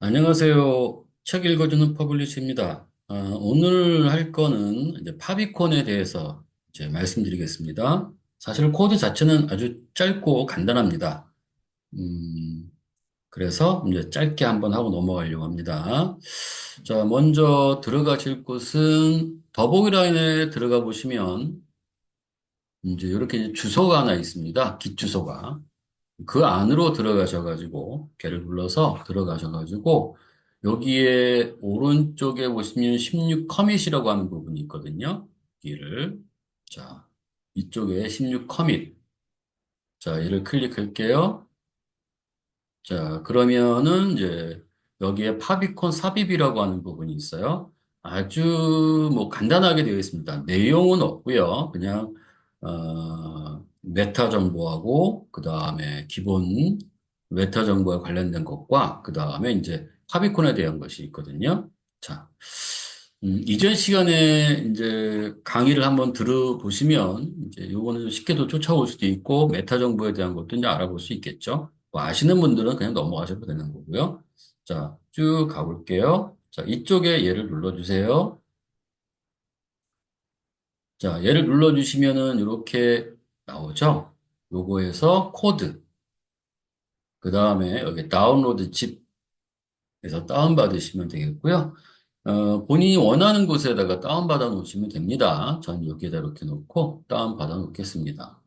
안녕하세요. 책 읽어주는 퍼블리시입니다. 오늘 할 거는 이제 파비콘에 대해서 이제 말씀드리겠습니다. 사실 코드 자체는 아주 짧고 간단합니다. 음, 그래서 이제 짧게 한번 하고 넘어가려고 합니다. 자, 먼저 들어가실 곳은 더보기란에 들어가 보시면 이제 이렇게 이제 주소가 하나 있습니다. 깃 주소가. 그 안으로 들어가셔가지고, 걔를 눌러서 들어가셔가지고, 여기에 오른쪽에 보시면 16 커밋이라고 하는 부분이 있거든요. 여기를. 자, 이쪽에 16 커밋. 자, 얘를 클릭할게요. 자, 그러면은 이제 여기에 파비콘 삽입이라고 하는 부분이 있어요. 아주 뭐 간단하게 되어 있습니다. 내용은 없고요. 그냥 메타 정보하고 그 다음에 기본 메타 정보에 관련된 것과 그 다음에 이제 파비콘에 대한 것이 있거든요. 자, 이전 시간에 이제 강의를 한번 들어보시면 이제 요거는 좀 쉽게도 쫓아올 수도 있고 메타 정보에 대한 것도 이제 알아볼 수 있겠죠. 뭐 아시는 분들은 그냥 넘어가셔도 되는 거고요. 자, 쭉 가볼게요. 자, 이쪽에 얘를 눌러주세요. 자, 얘를 눌러주시면은 이렇게 나오죠. 요거에서 코드, 그 다음에 여기 다운로드 칩에서 다운받으시면 되겠고요. 본인이 원하는 곳에다가 다운받아 놓으시면 됩니다. 전 여기에다 이렇게 놓고 다운받아 놓겠습니다.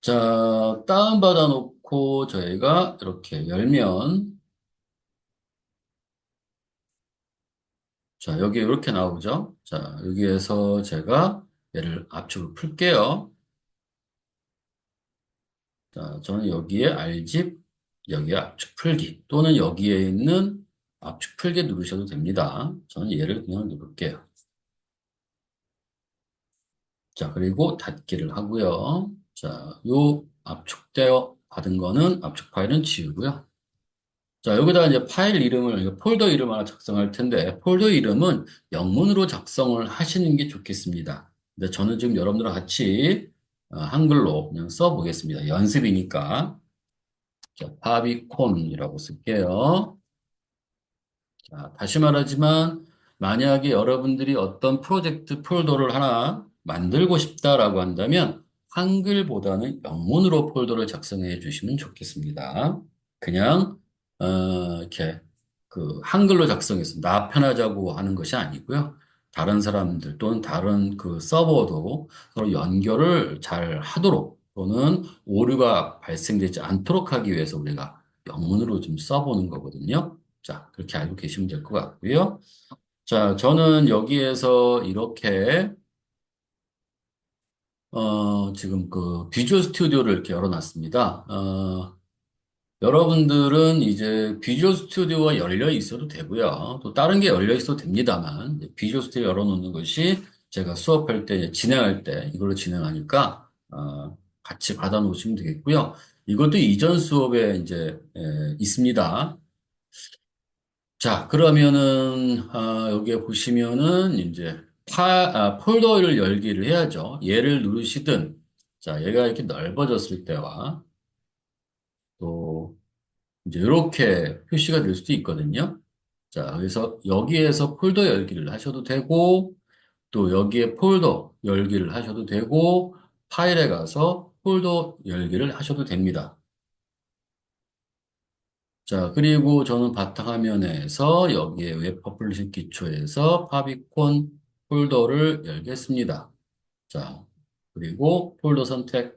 자, 다운받아 놓고 저희가 이렇게 열면, 자, 여기 이렇게 나오죠? 자, 여기에서 제가 얘를 압축을 풀게요. 자, 저는 여기에 R집, 여기에 압축 풀기, 또는 여기에 있는 압축 풀기 누르셔도 됩니다. 저는 얘를 그냥 누를게요. 자, 그리고 닫기를 하고요. 자, 요 압축되어 받은 거는 압축 파일은 지우고요. 자, 여기다 이제 파일 이름을, 이거 폴더 이름 하나 작성할 텐데, 폴더 이름은 영문으로 작성을 하시는 게 좋겠습니다. 근데 저는 지금 여러분들과 같이 한글로 그냥 써보겠습니다. 연습이니까. 자, 파비콘이라고 쓸게요. 자, 다시 말하지만, 만약에 여러분들이 어떤 프로젝트 폴더를 하나 만들고 싶다라고 한다면, 한글보다는 영문으로 폴더를 작성해 주시면 좋겠습니다. 그냥, 이렇게, 한글로 작성해서 나 편하자고 하는 것이 아니고요. 다른 사람들 또는 다른 그 서버도 서로 연결을 잘 하도록 또는 오류가 발생되지 않도록 하기 위해서 우리가 영문으로 좀 써보는 거거든요. 자, 그렇게 알고 계시면 될 것 같고요. 자, 저는 여기에서 이렇게, 지금 그 비주얼 스튜디오를 이렇게 열어놨습니다. 여러분들은 이제 비주얼 스튜디오가 열려 있어도 되고요. 또 다른 게 열려 있어도 됩니다만, 이제 비주얼 스튜디오 열어놓는 것이 제가 수업할 때, 진행할 때 이걸로 진행하니까, 같이 받아 놓으시면 되겠고요. 이것도 이전 수업에 이제, 있습니다. 자, 그러면은, 여기에 보시면은, 이제, 폴더를 열기를 해야죠. 얘를 누르시든, 자, 얘가 이렇게 넓어졌을 때와, 또, 이제, 이렇게 표시가 될 수도 있거든요. 자, 그래서 여기에서 폴더 열기를 하셔도 되고, 또 여기에 폴더 열기를 하셔도 되고, 파일에 가서 폴더 열기를 하셔도 됩니다. 자, 그리고 저는 바탕화면에서 여기에 웹 퍼블리싱 기초에서 파비콘 폴더를 열겠습니다. 자, 그리고 폴더 선택.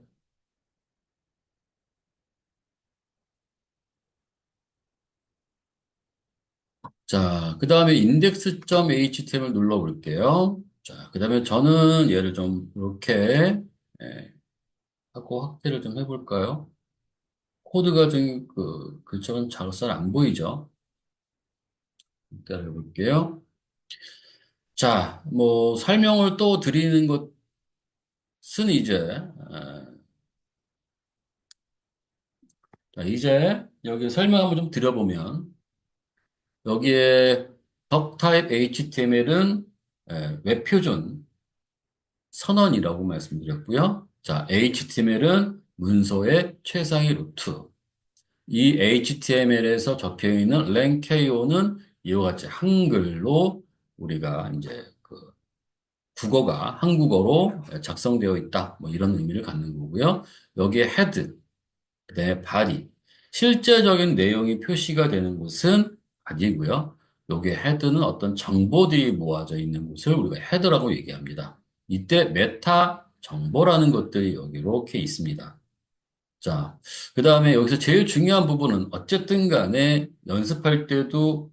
자, 그 다음에 index.html 눌러볼게요. 자, 그 다음에 저는 얘를 좀 이렇게 예, 하고 확대를 좀 해볼까요? 코드가 좀 글자는 잘 안 보이죠? 확대를 해볼게요. 자, 뭐 설명을 또 드리는 것은 이제 이제 여기 설명 한번 좀 드려보면 여기에 덕타입 HTML은 웹표준 선언이라고 말씀드렸고요. 자, HTML은 문서의 최상위 루트. 이 HTML에서 적혀 있는 랭케이오는 이와 같이 한글로 우리가 이제 그 국어가 한국어로 작성되어 있다. 뭐 이런 의미를 갖는 거고요. 여기에 헤드, 그다음에 바디. 실제적인 내용이 표시가 되는 곳은 바디고요. 여기에 헤드는 어떤 정보들이 모아져 있는 곳을 우리가 헤드라고 얘기합니다. 이때 메타 정보라는 것들이 여기 이렇게 있습니다. 자, 그 다음에 여기서 제일 중요한 부분은 어쨌든 간에 연습할 때도,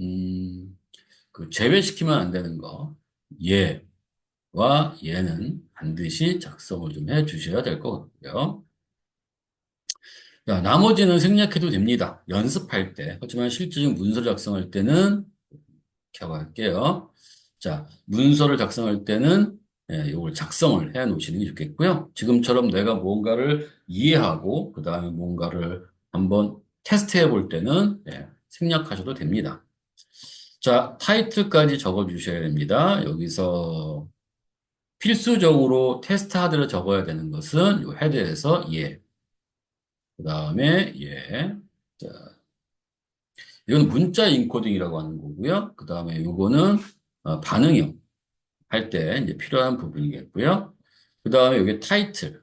음, 그 제외시키면 안 되는 거. 얘와 얘는 반드시 작성을 좀 해 주셔야 될 것 같고요. 자, 나머지는 생략해도 됩니다. 연습할 때. 하지만 실질적인 문서 작성할 때는 이렇게 할게요. 자, 문서를 작성할 때는 이걸 작성을 해 놓으시는 게 좋겠고요. 지금처럼 내가 뭔가를 이해하고 그 다음에 뭔가를 한번 테스트해 볼 때는 생략하셔도 됩니다. 자, 타이틀까지 적어 주셔야 됩니다. 여기서 필수적으로 테스트 하드를 적어야 되는 것은 이 헤드에서 그 다음에 자, 이건 문자 인코딩이라고 하는 거고요. 그 다음에 요거는 반응형 할 때 이제 필요한 부분이겠고요. 그 다음에 여기 타이틀.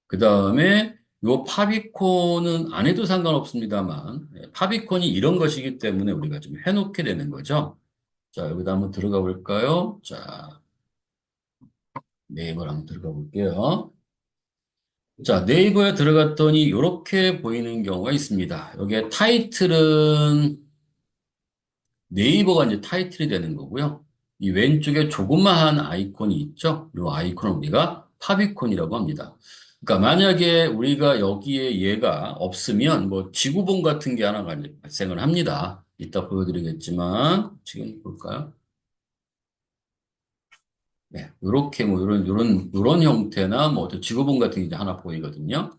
그 다음에 요 파비콘은 안 해도 상관없습니다만 파비콘이 이런 것이기 때문에 우리가 좀 해놓게 되는 거죠. 자, 여기다 한번 들어가 볼까요? 자, 네이버를 한번 들어가 볼게요. 자, 네이버에 들어갔더니 이렇게 보이는 경우가 있습니다. 여기에 타이틀은 네이버가 이제 타이틀이 되는 거고요. 이 왼쪽에 조그마한 아이콘이 있죠? 이 아이콘을 우리가 파비콘이라고 합니다. 그러니까 만약에 우리가 여기에 얘가 없으면 뭐 지구본 같은 게 하나가 이제 발생을 합니다. 이따 보여드리겠지만 지금 볼까요? 네, 이렇게 뭐 이런 형태나 뭐 어떤 지구본 같은 게 이제 하나 보이거든요.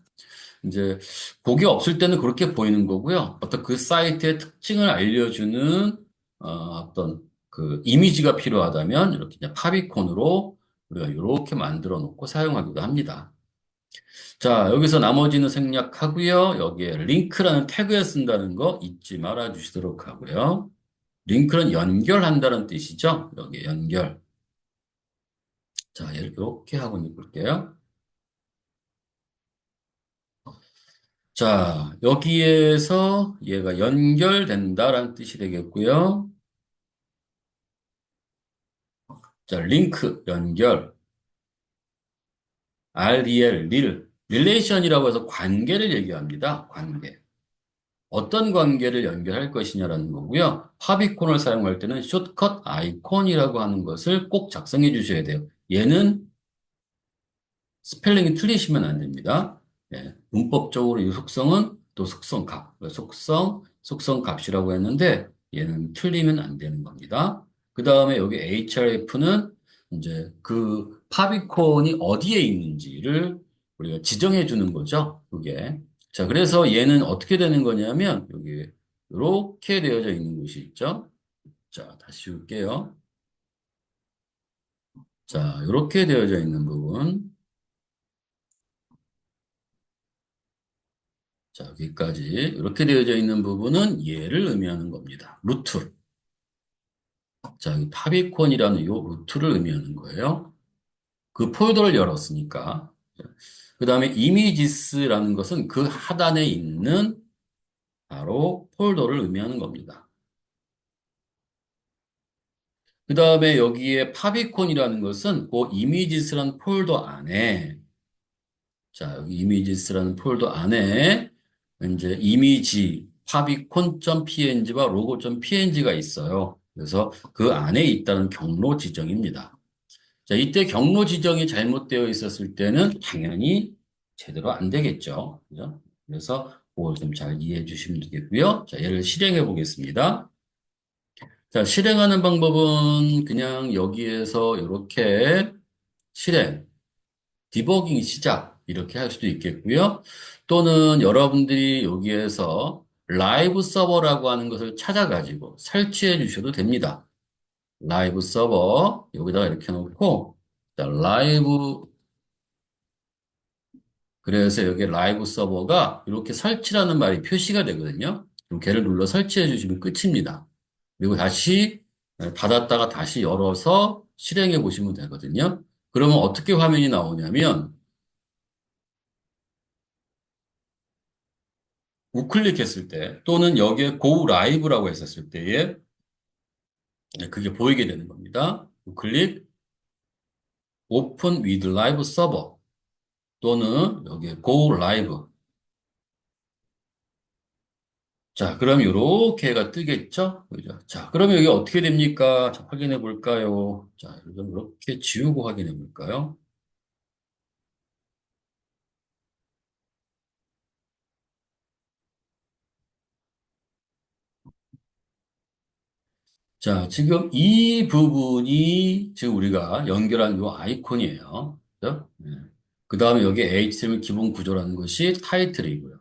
이제 그게 없을 때는 그렇게 보이는 거고요. 어떤 그 사이트의 특징을 알려주는 어떤 그 이미지가 필요하다면 이렇게 그냥 파비콘으로 우리가 이렇게 만들어 놓고 사용하기도 합니다. 자, 여기서 나머지는 생략하고요. 여기에 링크라는 태그에 쓴다는 거 잊지 말아 주시도록 하고요. 링크는 연결한다는 뜻이죠. 여기 연결. 자, 이렇게 하고 볼게요. 자, 여기에서 얘가 연결된다라는 뜻이 되겠고요. 자, 링크, 연결, REL, 릴레이션이라고 해서 관계를 얘기합니다. 관계. 어떤 관계를 연결할 것이냐라는 거고요. 파비콘을 사용할 때는 숏컷 아이콘이라고 하는 것을 꼭 작성해 주셔야 돼요. 얘는 스펠링이 틀리시면 안 됩니다. 문법적으로 이 속성은 또 속성값, 속성값이라고 했는데 얘는 틀리면 안 되는 겁니다. 그 다음에 여기 href는 이제 그 파비콘이 어디에 있는지를 우리가 지정해 주는 거죠. 그게. 자, 그래서 얘는 어떻게 되는 거냐면 여기 이렇게 되어져 있는 곳이 있죠. 자, 다시 줄게요. 자, 이렇게 되어져 있는 부분. 자, 여기까지 이렇게 되어져 있는 부분은 얘를 의미하는 겁니다. 루트. 자, 이 파비콘이라는 이 루트를 의미하는 거예요. 그 폴더를 열었으니까. 그 다음에 이미지스라는 것은 그 하단에 있는 바로 폴더를 의미하는 겁니다. 그 다음에 여기에 파비콘이라는 것은 그 이미지스라는 폴더 안에 자, 여기 이미지스라는 폴더 안에 이제 이미지 파비콘.png와 로고.png가 있어요. 그래서 그 안에 있다는 경로 지정입니다. 자, 이때 경로 지정이 잘못되어 있었을 때는 당연히 제대로 안 되겠죠. 그죠? 그래서 그걸 좀 잘 이해해 주시면 되겠고요. 자, 얘를 실행해 보겠습니다. 자, 실행하는 방법은 그냥 여기에서 이렇게 실행. 디버깅 시작 이렇게 할 수도 있겠고요. 또는 여러분들이 여기에서 라이브 서버라고 하는 것을 찾아가지고 설치해 주셔도 됩니다. 라이브 서버 여기다가 이렇게 놓고 자, 라이브 그래서 여기 라이브 서버가 이렇게 설치라는 말이 표시가 되거든요. 그럼 걔를 눌러 설치해 주시면 끝입니다. 그리고 다시 닫았다가 다시 열어서 실행해 보시면 되거든요. 그러면 어떻게 화면이 나오냐면 우클릭했을 때 또는 여기에 Go Live라고 했었을 때에 그게 보이게 되는 겁니다. 우클릭 Open with Live Server 또는 여기에 Go Live. 자, 그럼 이렇게가 뜨겠죠? 그죠? 자, 그러면 여기 어떻게 됩니까? 자, 확인해 볼까요? 자, 이렇게 지우고 확인해 볼까요? 자, 지금 이 부분이 지금 우리가 연결한 요 아이콘이에요. 그죠? 그 다음에 여기 HTML 기본 구조라는 것이 타이틀이고요.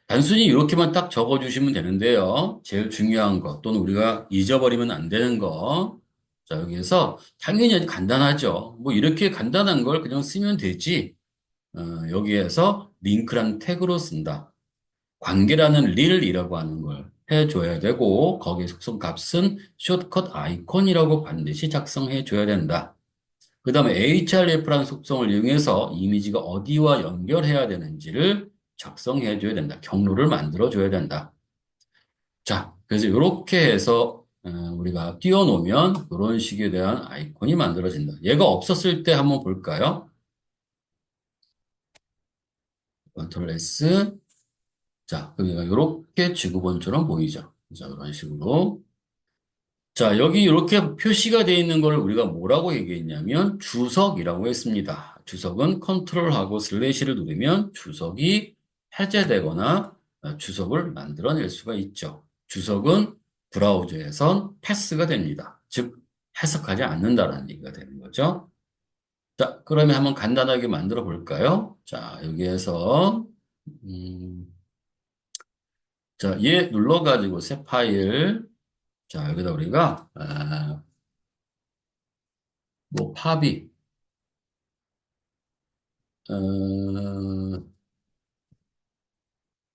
단순히 이렇게만 딱 적어주시면 되는데요. 제일 중요한 거, 또는 우리가 잊어버리면 안 되는 거. 자, 여기에서 당연히 아주 간단하죠. 뭐 이렇게 간단한 걸 그냥 쓰면 되지. 여기에서 링크라는 태그로 쓴다. 관계라는 릴이라고 하는 걸 해줘야 되고, 거기에 속성 값은 숏컷 아이콘이라고 반드시 작성해 줘야 된다. 그 다음에 href라는 속성을 이용해서 이미지가 어디와 연결해야 되는지를 작성해 줘야 된다. 경로를 만들어 줘야 된다. 자, 그래서 이렇게 해서 우리가 띄워놓으면 이런 식에 대한 아이콘이 만들어진다. 얘가 없었을 때 한번 볼까요? 컨트롤 S. 자, 그러니까 이렇게 지구본처럼 보이죠. 자, 이런 식으로. 자, 여기 이렇게 표시가 되어 있는 걸 우리가 뭐라고 얘기했냐면 주석이라고 했습니다. 주석은 컨트롤하고 슬래시를 누르면 주석이 해제되거나 주석을 만들어낼 수가 있죠. 주석은 브라우저에선 패스가 됩니다. 즉, 해석하지 않는다라는 얘기가 되는 거죠. 자, 그러면 한번 간단하게 만들어 볼까요? 자, 여기에서, 음, 자, 얘 눌러가지고 새 파일, 자, 여기다 우리가, 뭐, 팝이, 어,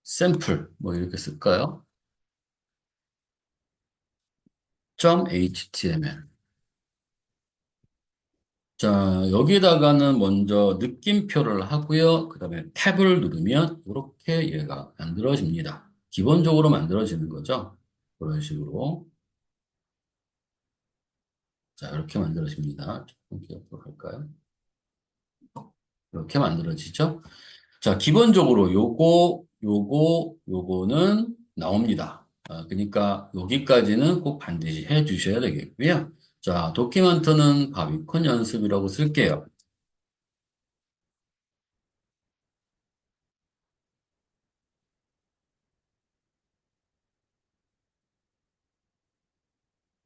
샘플, 뭐, 이렇게 쓸까요? .html. 자, 여기다가는 먼저 느낌표를 하고요. 그 다음에 탭을 누르면 이렇게 얘가 만들어집니다. 기본적으로 만들어지는 거죠. 그런 식으로. 자, 이렇게 만들어집니다. 조금 기억도 할까요? 이렇게 만들어지죠. 자, 기본적으로 요거는 나옵니다. 그러니까 여기까지는 꼭 반드시 해 주셔야 되겠고요. 자, 도키먼트는 바비콘 연습이라고 쓸게요.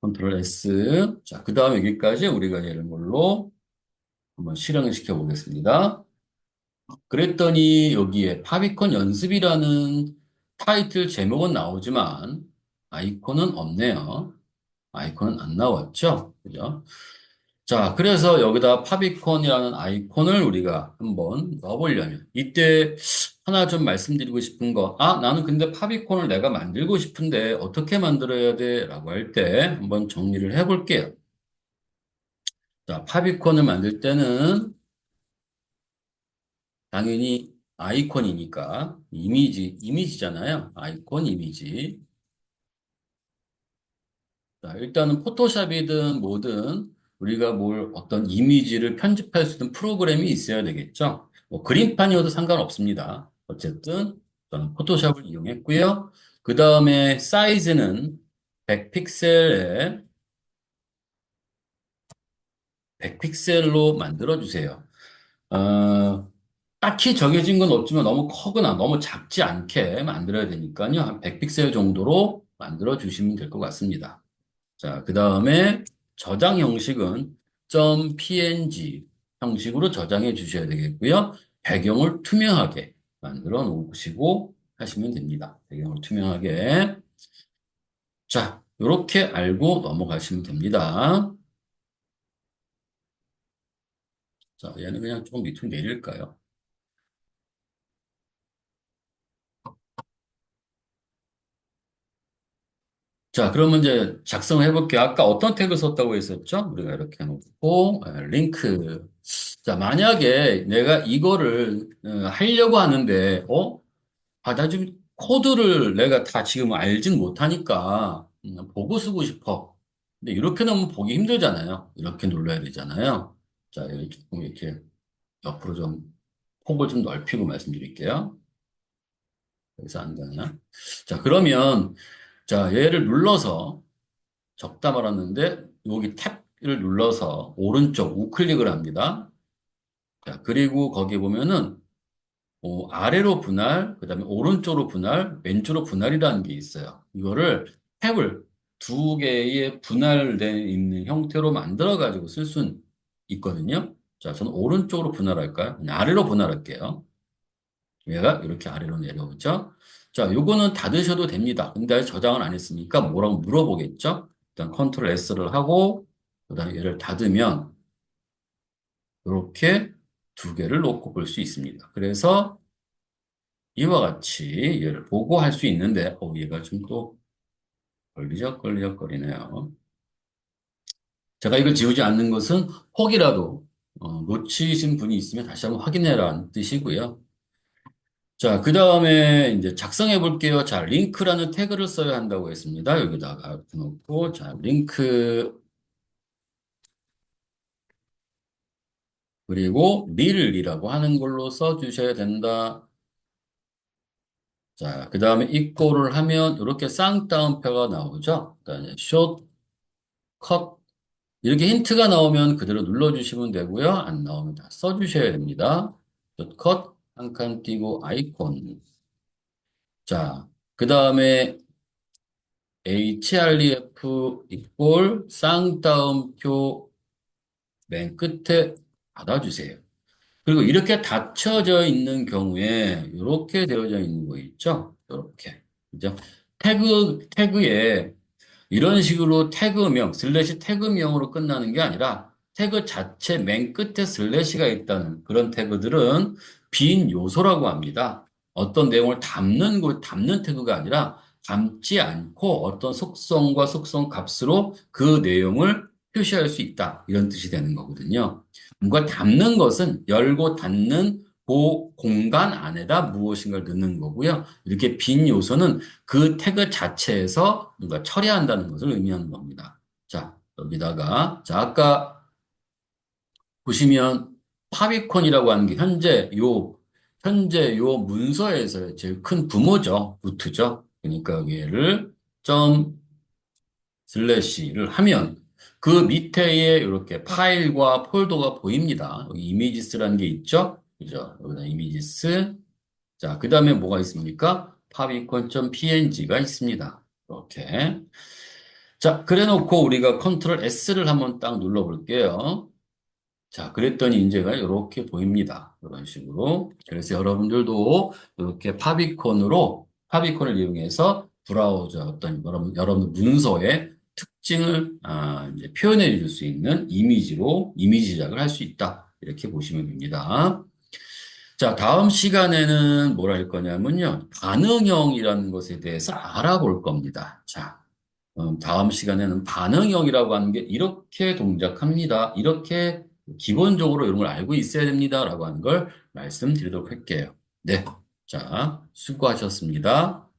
컨트롤 S. 자, 그 다음에 여기까지 우리가 얘를 뭘로 한번 실행을 시켜 보겠습니다. 그랬더니 여기에 파비콘 연습이라는 타이틀 제목은 나오지만 아이콘은 없네요. 아이콘은 안 나왔죠? 그죠? 자, 그래서 여기다 파비콘이라는 아이콘을 우리가 한번 넣어보려면, 이때 하나 좀 말씀드리고 싶은 거, 아, 나는 근데 파비콘을 내가 만들고 싶은데 어떻게 만들어야 돼? 라고 할 때 한번 정리를 해볼게요. 자, 파비콘을 만들 때는 당연히 아이콘이니까 이미지잖아요. 아이콘 이미지. 자, 일단은 포토샵이든 뭐든 우리가 뭘 어떤 이미지를 편집할 수 있는 프로그램이 있어야 되겠죠. 뭐 그림판이어도 상관없습니다. 어쨌든 저는 포토샵을 이용했고요. 그 다음에 사이즈는 100픽셀에 100픽셀로 만들어 주세요. 어, 딱히 정해진 건 없지만 너무 커거나 너무 작지 않게 만들어야 되니까요. 한 100픽셀 정도로 만들어 주시면 될 것 같습니다. 자, 그 다음에 저장 형식은 .png 형식으로 저장해 주셔야 되겠고요. 배경을 투명하게 만들어 놓으시고 하시면 됩니다. 배경을 투명하게. 자, 이렇게 알고 넘어가시면 됩니다. 자, 얘는 그냥 조금 밑으로 내릴까요? 자, 그러면 이제 작성을 해볼게요. 아까 어떤 태그 썼다고 했었죠? 우리가 이렇게 해놓고, 링크. 자, 만약에 내가 이거를 하려고 하는데, 나 지금 코드를 내가 다 지금 알진 못하니까, 보고 쓰고 싶어. 근데 이렇게 넣으면 보기 힘들잖아요. 이렇게 눌러야 되잖아요. 자, 여기 조금 이렇게 옆으로 좀 폭을 좀 넓히고 말씀드릴게요. 여기서 안 되나? 자, 그러면, 자, 얘를 눌러서, 적다 말았는데 여기 탭을 눌러서 오른쪽 우클릭을 합니다. 자, 그리고 거기 보면은 아래로 분할, 그다음에 오른쪽으로 분할, 왼쪽으로 분할이라는 게 있어요. 이거를 탭을 두 개의 분할되어 있는 형태로 만들어 가지고 쓸 수는 있거든요. 자, 저는 오른쪽으로 분할할까요? 그냥 아래로 분할할게요. 얘가 이렇게 아래로 내려오죠. 자, 요거는 닫으셔도 됩니다. 근데 저장을 안 했으니까 뭐라고 물어보겠죠? 일단 컨트롤 S를 하고, 그다음에 얘를 닫으면 이렇게 두 개를 놓고 볼 수 있습니다. 그래서 이와 같이 얘를 보고 할 수 있는데, 얘가 좀 또 걸리적거리네요. 제가 이걸 지우지 않는 것은 혹이라도 놓치신 분이 있으면 다시 한번 확인해라는 뜻이고요. 자, 그 다음에 이제 작성해 볼게요. 자, 링크라는 태그를 써야 한다고 했습니다. 여기다가 놓고, 자, 링크, 그리고 릴이라고 하는 걸로 써주셔야 된다. 자, 그 다음에 이꼬를 하면 이렇게 쌍따옴표가 나오죠. 그다음에 숏, 컷, 이렇게 힌트가 나오면 그대로 눌러주시면 되고요. 안 나오면 다 써주셔야 됩니다. 숏, 컷, 한 칸 띄고 아이콘. 자, 그 다음에 href 이꼴 쌍따옴표 맨 끝에 닫아주세요. 그리고 이렇게 닫혀져 있는 경우에 이렇게 되어져 있는 거 있죠? 이렇게. 그죠? 태그에 이런 식으로 태그명, 슬래시 태그명으로 끝나는 게 아니라 태그 자체 맨 끝에 슬래시가 있다는 그런 태그들은 빈 요소라고 합니다. 어떤 내용을 담는 태그가 아니라 담지 않고 어떤 속성과 속성 값으로 그 내용을 표시할 수 있다. 이런 뜻이 되는 거거든요. 뭔가 담는 것은 열고 닫는 그 공간 안에다 무엇인가를 넣는 거고요. 이렇게 빈 요소는 그 태그 자체에서 뭔가 처리한다는 것을 의미하는 겁니다. 자, 여기다가, 자, 아까 보시면 파비콘이라고 하는 게 현재 요 문서에서의 제일 큰 부모죠. 루트죠. 그러니까 여기를 점 슬래시를 하면 그 밑에에 이렇게 파일과 폴더가 보입니다. 여기 이미지스라는 게 있죠. 그죠? 여기다 이미지스. 자, 그 다음에 뭐가 있습니까? 파비콘.png가 있습니다. 이렇게. 자, 그래 놓고 우리가 컨트롤 S를 한번 딱 눌러 볼게요. 자, 그랬더니 이제가 이렇게 보입니다. 이런 식으로. 그래서 여러분들도 이렇게 파비콘을 이용해서 브라우저 어떤 여러분 문서의 특징을 이제 표현해 줄 수 있는 이미지 제작을 할 수 있다. 이렇게 보시면 됩니다. 자, 다음 시간에는 뭘 할 거냐면요. 반응형이라는 것에 대해서 알아볼 겁니다. 자, 다음 시간에는 반응형이라고 하는 게 이렇게 동작합니다. 이렇게 기본적으로 이런 걸 알고 있어야 됩니다라고 하는 걸 말씀드리도록 할게요. 네. 자, 수고하셨습니다.